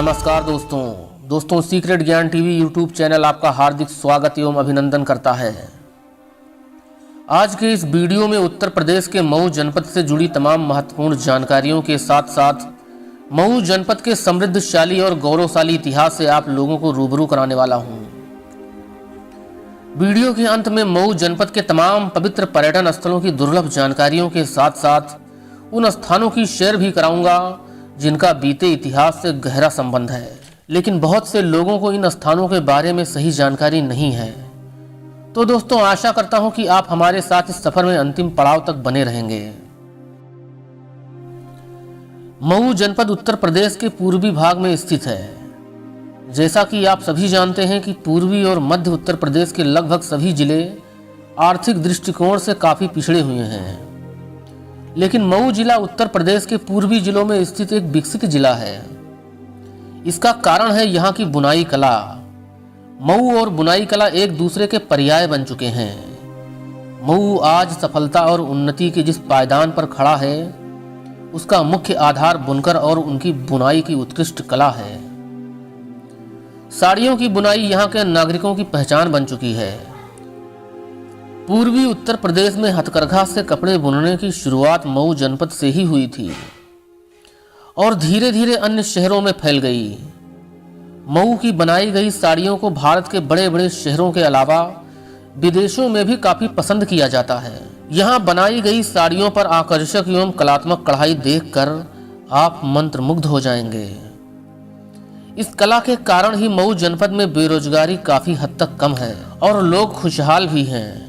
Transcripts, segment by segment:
नमस्कार दोस्तों सीक्रेट ज्ञान टीवी यूट्यूब चैनल आपका हार्दिक स्वागत एवं अभिनंदन करता है। आज के इस वीडियो में उत्तर प्रदेश के मऊ जनपद से जुड़ी तमाम महत्वपूर्ण जानकारियों के साथ साथ मऊ जनपद के समृद्धशाली और गौरवशाली इतिहास से आप लोगों को रूबरू कराने वाला हूं। वीडियो के अंत में मऊ जनपद के तमाम पवित्र पर्यटन स्थलों की दुर्लभ जानकारियों के साथ साथ उन स्थानों की शेयर भी कराऊंगा जिनका बीते इतिहास से गहरा संबंध है, लेकिन बहुत से लोगों को इन स्थानों के बारे में सही जानकारी नहीं है। तो दोस्तों, आशा करता हूं कि आप हमारे साथ इस सफर में अंतिम पड़ाव तक बने रहेंगे। मऊ जनपद उत्तर प्रदेश के पूर्वी भाग में स्थित है। जैसा कि आप सभी जानते हैं कि पूर्वी और मध्य उत्तर प्रदेश के लगभग सभी जिले आर्थिक दृष्टिकोण से काफी पिछड़े हुए हैं, लेकिन मऊ जिला उत्तर प्रदेश के पूर्वी जिलों में स्थित एक विकसित जिला है। इसका कारण है यहाँ की बुनाई कला। मऊ और बुनाई कला एक दूसरे के पर्याय बन चुके हैं। मऊ आज सफलता और उन्नति के जिस पायदान पर खड़ा है, उसका मुख्य आधार बुनकर और उनकी बुनाई की उत्कृष्ट कला है। साड़ियों की बुनाई यहाँ के नागरिकों की पहचान बन चुकी है। पूर्वी उत्तर प्रदेश में हथकरघा से कपड़े बुनने की शुरुआत मऊ जनपद से ही हुई थी और धीरे धीरे अन्य शहरों में फैल गई। मऊ की बनाई गई साड़ियों को भारत के बड़े बड़े शहरों के अलावा विदेशों में भी काफी पसंद किया जाता है। यहाँ बनाई गई साड़ियों पर आकर्षक एवं कलात्मक कढ़ाई देखकर आप मंत्रमुग्ध हो जाएंगे। इस कला के कारण ही मऊ जनपद में बेरोजगारी काफी हद तक कम है और लोग खुशहाल भी हैं।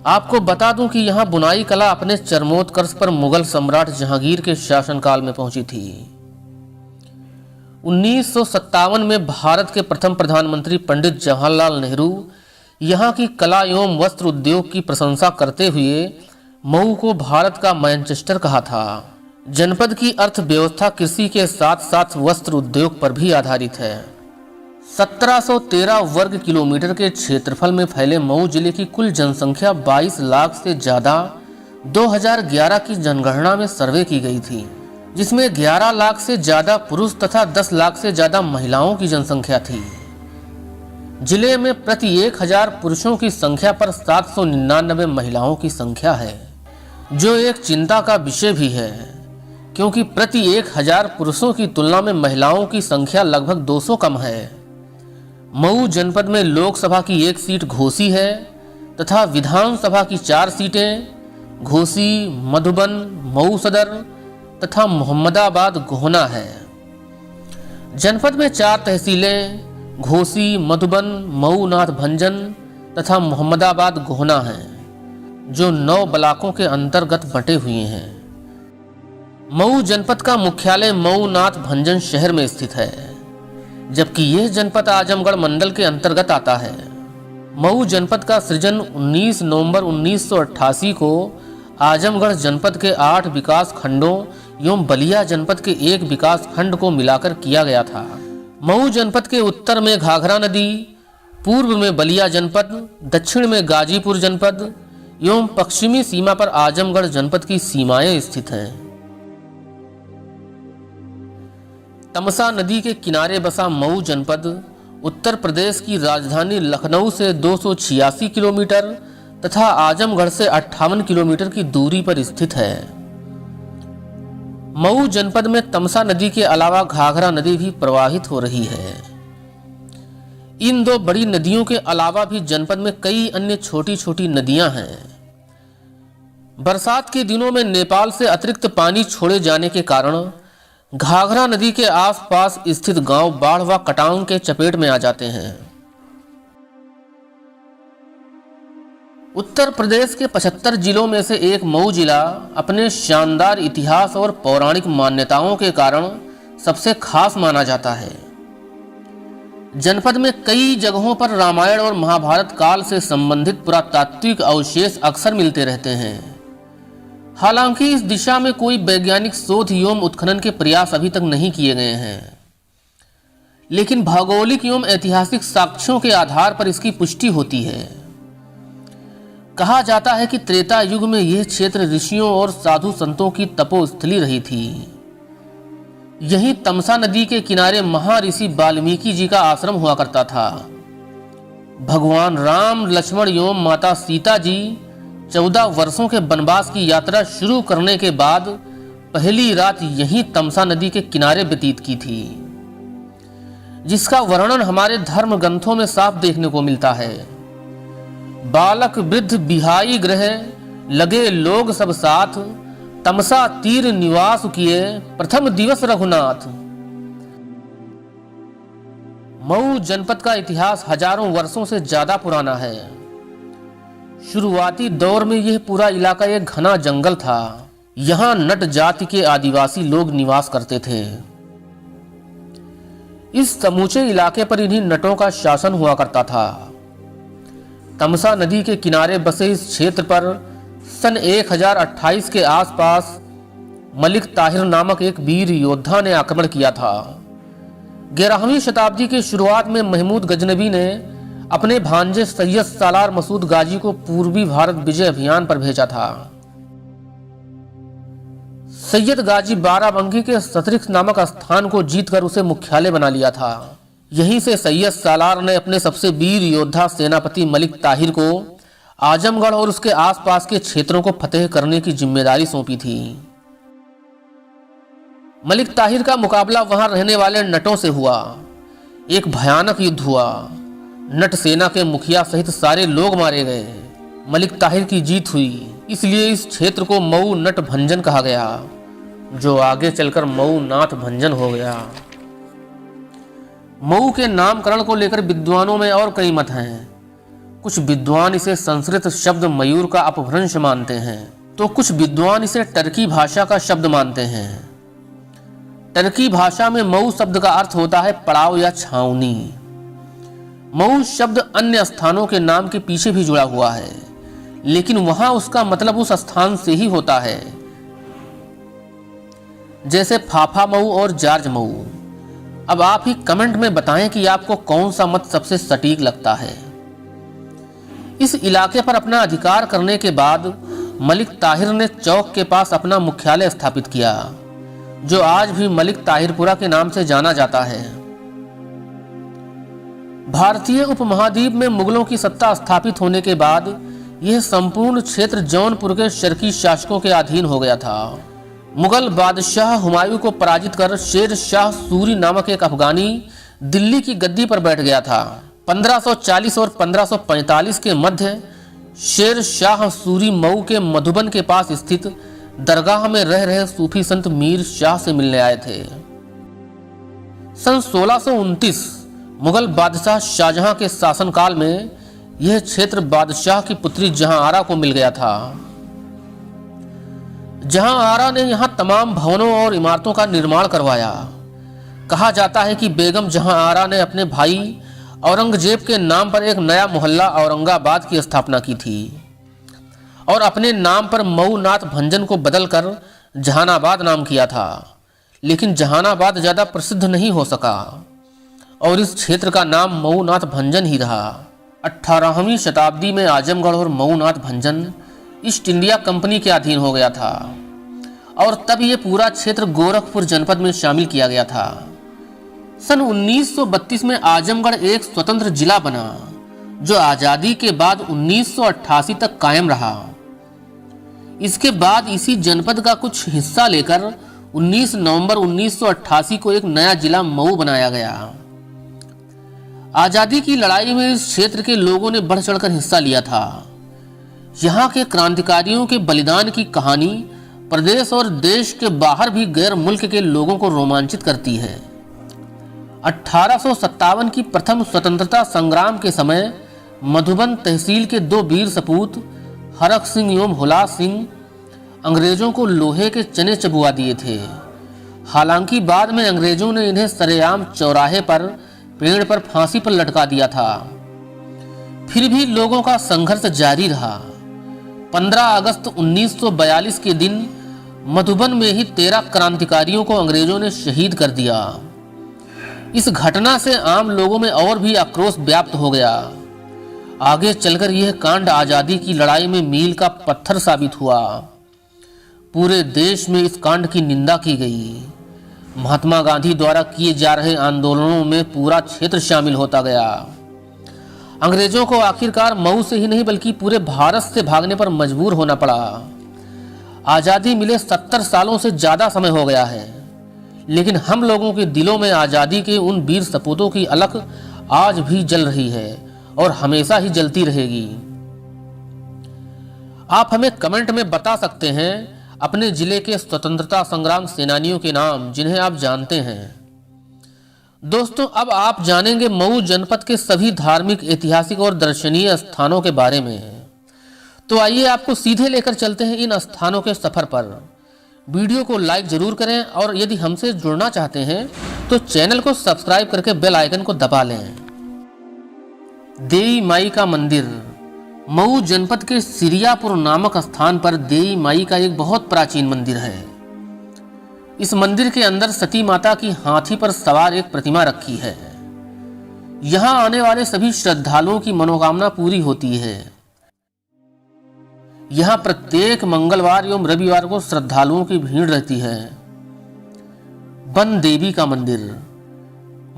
आपको बता दूं कि यहाँ बुनाई कला अपने चरमोत्कर्ष पर मुगल सम्राट जहांगीर के शासनकाल में पहुंची थी। 1957 में भारत के प्रथम प्रधानमंत्री पंडित जवाहरलाल नेहरू यहाँ की कला एवं वस्त्र उद्योग की प्रशंसा करते हुए मऊ को भारत का मैनचेस्टर कहा था। जनपद की अर्थव्यवस्था कृषि के साथ साथ वस्त्र उद्योग पर भी आधारित है। 1713 वर्ग किलोमीटर के क्षेत्रफल में फैले मऊ जिले की कुल जनसंख्या 22 लाख से ज्यादा 2011 की जनगणना में सर्वे की गई थी, जिसमें 11 लाख से ज्यादा पुरुष तथा 10 लाख से ज्यादा महिलाओं की जनसंख्या थी। जिले में प्रति 1000 पुरुषों की संख्या पर 799 महिलाओं की संख्या है, जो एक चिंता का विषय भी है, क्योंकि प्रति 1000 पुरुषों की तुलना में महिलाओं की संख्या लगभग 200 कम है। मऊ जनपद में लोकसभा की 1 सीट घोसी है तथा विधानसभा की 4 सीटें घोसी, मधुबन, मऊ सदर तथा मोहम्मदाबाद गोहना है। जनपद में 4 तहसीलें घोसी, मधुबन, मऊ नाथभंजन तथा मोहम्मदाबाद गोहना हैं, जो 9 ब्लॉकों के अंतर्गत बटे हुए हैं। मऊ जनपद का मुख्यालय मऊ नाथभंजन शहर में स्थित है, जबकि यह जनपद आजमगढ़ मंडल के अंतर्गत आता है। मऊ जनपद का सृजन 19 नवंबर 1988 को आजमगढ़ जनपद के 8 विकास खंडों एवं बलिया जनपद के 1 विकास खंड को मिलाकर किया गया था। मऊ जनपद के उत्तर में घाघरा नदी, पूर्व में बलिया जनपद, दक्षिण में गाजीपुर जनपद एवं पश्चिमी सीमा पर आजमगढ़ जनपद की सीमाएं स्थित हैं। तमसा नदी के किनारे बसा मऊ जनपद उत्तर प्रदेश की राजधानी लखनऊ से 286 किलोमीटर तथा आजमगढ़ से 58 किलोमीटर की दूरी पर स्थित है। मऊ जनपद में तमसा नदी के अलावा घाघरा नदी भी प्रवाहित हो रही है। इन 2 बड़ी नदियों के अलावा भी जनपद में कई अन्य छोटी छोटी नदियां हैं। बरसात के दिनों में नेपाल से अतिरिक्त पानी छोड़े जाने के कारण घाघरा नदी के आसपास स्थित गांव बाढ़ व कटाव के चपेट में आ जाते हैं। उत्तर प्रदेश के 75 जिलों में से एक मऊ जिला अपने शानदार इतिहास और पौराणिक मान्यताओं के कारण सबसे खास माना जाता है। जनपद में कई जगहों पर रामायण और महाभारत काल से संबंधित पुरातात्विक अवशेष अक्सर मिलते रहते हैं। हालांकि इस दिशा में कोई वैज्ञानिक शोध एवं उत्खनन के प्रयास अभी तक नहीं किए गए हैं, लेकिन भौगोलिक एवं ऐतिहासिक साक्ष्यों के आधार पर इसकी पुष्टि होती है। कहा जाता है कि त्रेता युग में यह क्षेत्र ऋषियों और साधु संतों की तपोस्थली रही थी। यहीं तमसा नदी के किनारे महर्षि वाल्मीकि जी का आश्रम हुआ करता था। भगवान राम, लक्ष्मण एवं माता सीता जी 14 वर्षों के वनवास की यात्रा शुरू करने के बाद पहली रात यहीं तमसा नदी के किनारे व्यतीत की थी, जिसका वर्णन हमारे धर्म ग्रंथों में साफ देखने को मिलता है। बालक वृद्ध बिहाई ग्रह लगे लोग सब साथ, तमसा तीर निवास किए प्रथम दिवस रघुनाथ। मऊ जनपद का इतिहास हजारों वर्षों से ज्यादा पुराना है। शुरुआती दौर में यह पूरा इलाका एक घना जंगल था। यहाँ नट जाति के आदिवासी लोग निवास करते थे। इस समूचे इलाके पर इन्हीं नटों का शासन हुआ करता था। तमसा नदी के किनारे बसे इस क्षेत्र पर सन 1028 के आसपास मलिक ताहिर नामक एक वीर योद्धा ने आक्रमण किया था। 11वीं शताब्दी के शुरुआत में महमूद गजनबी ने अपने भांजे सैयद सालार मसूद गाजी को पूर्वी भारत विजय अभियान पर भेजा था। सैयद गाजी बाराबंकी के सतरिख नामक स्थान को जीतकर उसे मुख्यालय बना लिया था। यहीं से सैयद सालार ने अपने सबसे वीर योद्धा सेनापति मलिक ताहिर को आजमगढ़ और उसके आसपास के क्षेत्रों को फतेह करने की जिम्मेदारी सौंपी थी। मलिक ताहिर का मुकाबला वहां रहने वाले नटों से हुआ। एक भयानक युद्ध हुआ। नट सेना के मुखिया सहित सारे लोग मारे गए। मलिक ताहिर की जीत हुई, इसलिए इस क्षेत्र को मऊ नट भंजन कहा गया, जो आगे चलकर मऊ नाथ भंजन हो गया। मऊ के नामकरण को लेकर विद्वानों में और कई मत हैं। कुछ विद्वान इसे संस्कृत शब्द मयूर का अपभ्रंश मानते हैं, तो कुछ विद्वान इसे टर्की भाषा का शब्द मानते हैं। टर्की भाषा में मऊ शब्द का अर्थ होता है पड़ाव या छावनी। मऊ शब्द अन्य स्थानों के नाम के पीछे भी जुड़ा हुआ है, लेकिन वहां उसका मतलब उस स्थान से ही होता है, जैसे फाफा मऊ और जार्ज मऊ। अब आप ही कमेंट में बताएं कि आपको कौन सा मत सबसे सटीक लगता है। इस इलाके पर अपना अधिकार करने के बाद मलिक ताहिर ने चौक के पास अपना मुख्यालय स्थापित किया, जो आज भी मलिक ताहिरपुरा के नाम से जाना जाता है। भारतीय उपमहाद्वीप में मुगलों की सत्ता स्थापित होने के बाद यह संपूर्ण क्षेत्र जौनपुर के शर्की शासकों के अधीन हो गया था। मुगल बादशाह हुमायूं को पराजित कर शेर शाह सूरी नामक एक अफगानी दिल्ली की गद्दी पर बैठ गया था। 1540 और 1545 के मध्य शेर शाह सूरी मऊ के मधुबन के पास स्थित दरगाह में रह रहे सूफी संत मीर शाह से मिलने आए थे। सन 1629 मुगल बादशाह शाहजहां के शासनकाल में यह क्षेत्र बादशाह की पुत्री जहांआरा को मिल गया था। जहांआरा ने यहां तमाम भवनों और इमारतों का निर्माण करवाया। कहा जाता है कि बेगम जहांआरा ने अपने भाई औरंगजेब के नाम पर एक नया मोहल्ला औरंगाबाद की स्थापना की थी और अपने नाम पर मऊ नाथ भंजन को बदलकर जहानाबाद नाम किया था, लेकिन जहानाबाद ज्यादा प्रसिद्ध नहीं हो सका और इस क्षेत्र का नाम मऊ नाथ भंजन ही रहा। 18वीं शताब्दी में आजमगढ़ और मऊ नाथ भंजन ईस्ट इंडिया कंपनी के अधीन हो गया था और तब यह पूरा क्षेत्र गोरखपुर जनपद में शामिल किया गया था। सन 1932 में आजमगढ़ एक स्वतंत्र जिला बना, जो आजादी के बाद 1988 तक कायम रहा। इसके बाद इसी जनपद का कुछ हिस्सा लेकर 19 नवंबर 1988 को एक नया जिला मऊ बनाया गया। आजादी की लड़ाई में इस क्षेत्र के लोगों ने बढ़ चढ़कर हिस्सा लिया था। यहाँ के क्रांतिकारियों के बलिदान की कहानी प्रदेश और देश के बाहर भी गैर मुल्क के लोगों को रोमांचित करती है। 1857 की प्रथम स्वतंत्रता संग्राम के समय मधुबन तहसील के दो वीर सपूत हरक सिंह एवं हुलास सिंह अंग्रेजों को लोहे के चने चबुआ दिए थे। हालांकि बाद में अंग्रेजों ने इन्हें सरेआम चौराहे पर पेड़ पर फांसी पर लटका दिया था। फिर भी लोगों का संघर्ष जारी रहा। 15 अगस्त 1942 के दिन मधुबन में ही 13 क्रांतिकारियों को अंग्रेजों ने शहीद कर दिया। इस घटना से आम लोगों में और भी आक्रोश व्याप्त हो गया। आगे चलकर यह कांड आजादी की लड़ाई में मील का पत्थर साबित हुआ। पूरे देश में इस कांड की निंदा की गई। महात्मा गांधी द्वारा किए जा रहे आंदोलनों में पूरा क्षेत्र शामिल होता गया। अंग्रेजों को आखिरकार मऊ से ही नहीं बल्कि पूरे भारत से भागने पर मजबूर होना पड़ा। आज़ादी मिले 70 सालों से ज़्यादा समय हो गया है, लेकिन हम लोगों के दिलों में आज़ादी के उन वीर सपूतों की अलख आज भी जल रही है और हमेशा ही जलती रहेगी। आप हमें कमेंट में बता सकते हैं अपने जिले के स्वतंत्रता संग्राम सेनानियों के नाम जिन्हें आप जानते हैं। दोस्तों, अब आप जानेंगे मऊ जनपद के सभी धार्मिक, ऐतिहासिक और दर्शनीय स्थानों के बारे में। तो आइए आपको सीधे लेकर चलते हैं इन स्थानों के सफर पर। वीडियो को लाइक जरूर करें और यदि हमसे जुड़ना चाहते हैं तो चैनल को सब्सक्राइब करके बेल आइकन को दबा लें। देई माई का मंदिर। मऊ जनपद के सिरियापुर नामक स्थान पर देई माई का एक बहुत प्राचीन मंदिर है। इस मंदिर के अंदर सती माता की हाथी पर सवार एक प्रतिमा रखी है। यहाँ आने वाले सभी श्रद्धालुओं की मनोकामना पूरी होती है। यहाँ प्रत्येक मंगलवार एवं रविवार को श्रद्धालुओं की भीड़ रहती है। बन देवी का मंदिर।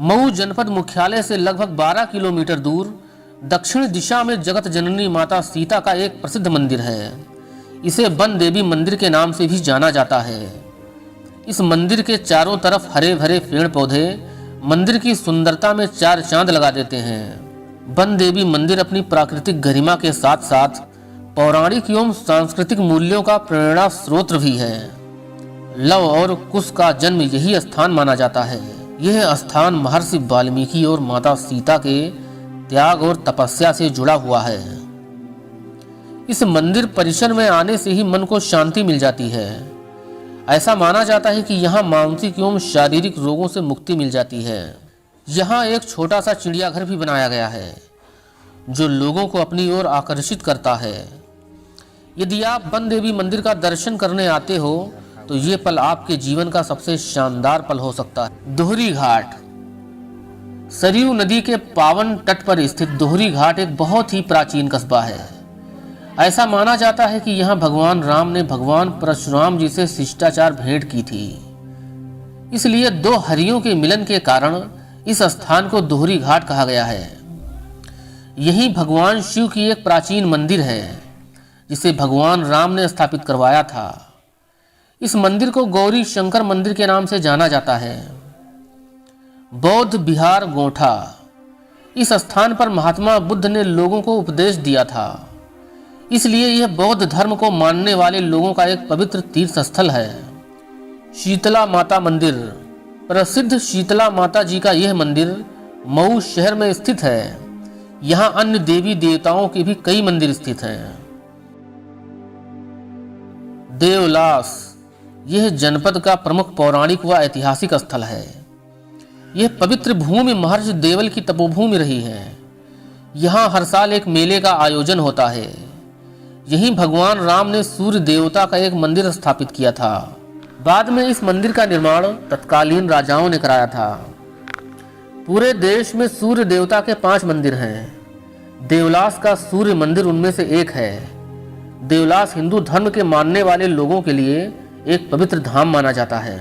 मऊ जनपद मुख्यालय से लगभग 12 किलोमीटर दूर दक्षिण दिशा में जगत जननी माता सीता का एक प्रसिद्ध मंदिर है। इसे बन देवी मंदिर के नाम से भी जाना जाता है। इस मंदिर के चारों तरफ हरे भरे पेड़ पौधे मंदिर की सुंदरता में चार चांद लगा देते हैं। बन देवी मंदिर अपनी प्राकृतिक गरिमा के साथ साथ पौराणिक एवं सांस्कृतिक मूल्यों का प्रेरणा स्रोत भी है। लव और कुश का जन्म यही स्थान माना जाता है। यह स्थान महर्षि वाल्मीकि और माता सीता के त्याग और तपस्या से जुड़ा हुआ है। इस मंदिर परिसर में आने से ही मन को शांति मिल जाती है। ऐसा माना जाता है कि यहाँ मानसिक एवं शारीरिक रोगों से मुक्ति मिल जाती है। यहाँ एक छोटा सा चिड़ियाघर भी बनाया गया है जो लोगों को अपनी ओर आकर्षित करता है। यदि आप बन देवी मंदिर का दर्शन करने आते हो तो ये पल आपके जीवन का सबसे शानदार पल हो सकता है। दोहरी घाट। सरयू नदी के पावन तट पर स्थित दोहरी घाट एक बहुत ही प्राचीन कस्बा है। ऐसा माना जाता है कि यहाँ भगवान राम ने भगवान परशुराम जी से शिष्टाचार भेंट की थी। इसलिए दो हरियों के मिलन के कारण इस स्थान को दोहरी घाट कहा गया है। यही भगवान शिव की एक प्राचीन मंदिर है जिसे भगवान राम ने स्थापित करवाया था। इस मंदिर को गौरी शंकर मंदिर के नाम से जाना जाता है। बौद्ध विहार गोठा। इस स्थान पर महात्मा बुद्ध ने लोगों को उपदेश दिया था, इसलिए यह बौद्ध धर्म को मानने वाले लोगों का एक पवित्र तीर्थ स्थल है। शीतला माता मंदिर। प्रसिद्ध शीतला माता जी का यह मंदिर मऊ शहर में स्थित है। यहाँ अन्य देवी देवताओं के भी कई मंदिर स्थित हैं। देवलास। यह जनपद का प्रमुख पौराणिक व ऐतिहासिक स्थल है। यह पवित्र भूमि महर्षि देवल की तपोभूमि रही है। यहाँ हर साल एक मेले का आयोजन होता है। यहीं भगवान राम ने सूर्य देवता का एक मंदिर स्थापित किया था। बाद में इस मंदिर का निर्माण तत्कालीन राजाओं ने कराया था। पूरे देश में सूर्य देवता के 5 मंदिर हैं। देवलास का सूर्य मंदिर उनमें से एक है। देवलास हिंदू धर्म के मानने वाले लोगों के लिए एक पवित्र धाम माना जाता है।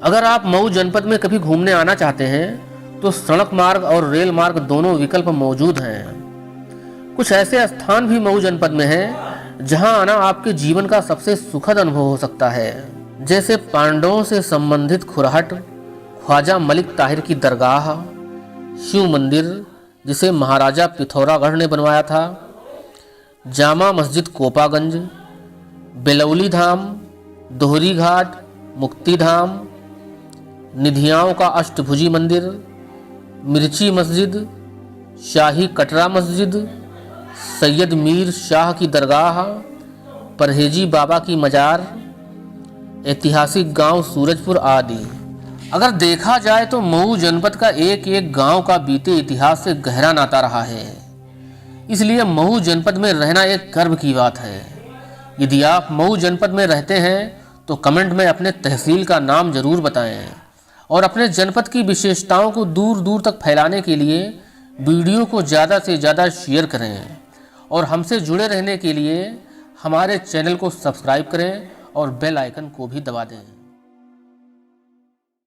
अगर आप मऊ जनपद में कभी घूमने आना चाहते हैं तो सड़क मार्ग और रेल मार्ग दोनों विकल्प मौजूद हैं। कुछ ऐसे स्थान भी मऊ जनपद में हैं जहां आना आपके जीवन का सबसे सुखद अनुभव हो सकता है, जैसे पांडवों से संबंधित खुरहट, ख्वाजा मलिक ताहिर की दरगाह, शिव मंदिर जिसे महाराजा पिथौरागढ़ ने बनवाया था, जामा मस्जिद कोपागंज, बेलौली धाम, दोहरी घाट, मुक्ति धाम, निधियाओं का अष्टभुजी मंदिर, मिर्ची मस्जिद, शाही कटरा मस्जिद, सैयद मीर शाह की दरगाह, परहेजी बाबा की मजार, ऐतिहासिक गांव सूरजपुर आदि। अगर देखा जाए तो मऊ जनपद का एक एक गांव का बीते इतिहास से गहरा नाता रहा है। इसलिए मऊ जनपद में रहना एक गर्व की बात है। यदि आप मऊ जनपद में रहते हैं तो कमेंट में अपने तहसील का नाम जरूर बताएं और अपने जनपद की विशेषताओं को दूर दूर तक फैलाने के लिए वीडियो को ज़्यादा से ज़्यादा शेयर करें और हमसे जुड़े रहने के लिए हमारे चैनल को सब्सक्राइब करें और बेल आइकन को भी दबा दें।